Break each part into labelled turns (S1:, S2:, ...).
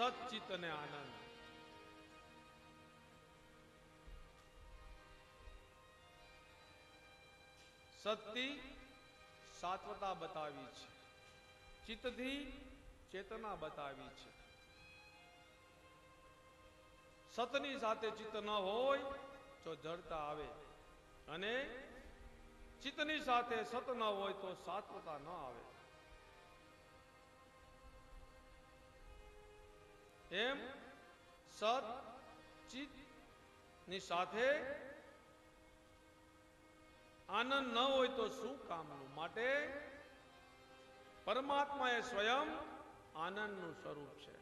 S1: સચિત અને આનંદ. સતથી સાત્વતા બતાવી છે, ચિત્તથી ચેતના બતાવી છે. સતની સાથે ચિત્ત ન હોય તો જડતા આવે, અને ચિત્તની સાથે સત ન હોય તો સાત્વતા ન આવે. એમ સત ચિત્ત ની સાથે આનંદ ન હોય તો શું કામનું? માટે પરમાત્મા એ સ્વયં આનંદનું સ્વરૂપ છે.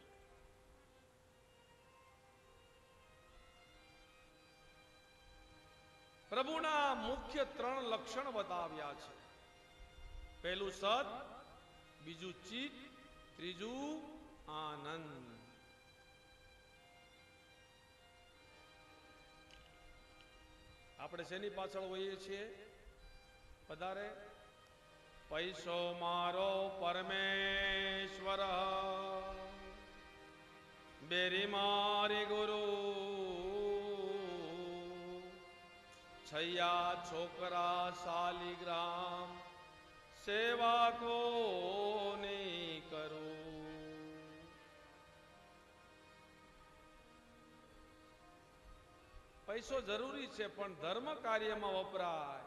S1: પ્રભુના મુખ્ય 3 લક્ષણ બતાવ્યા છે. પહેલું સત, બીજું ચિત્ત, ત્રીજું આનંદ. આપણે શેની પાછળ હોઈએ છીએ? વધારે પૈસો મારો પરમેશ્વર, બેરી મારી ગુરુ, છૈયા છોકરા શાલિગ્રામ, સેવા કોની કરું. પૈસો જરૂરી છે, પણ ધર્મ કાર્યમાં વપરાય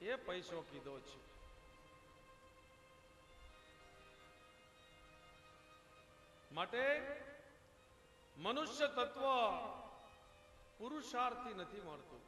S1: એ પૈસો કીધો છે. માટે મનુષ્ય તત્વ પુરુષાર્થી નથી મળતું.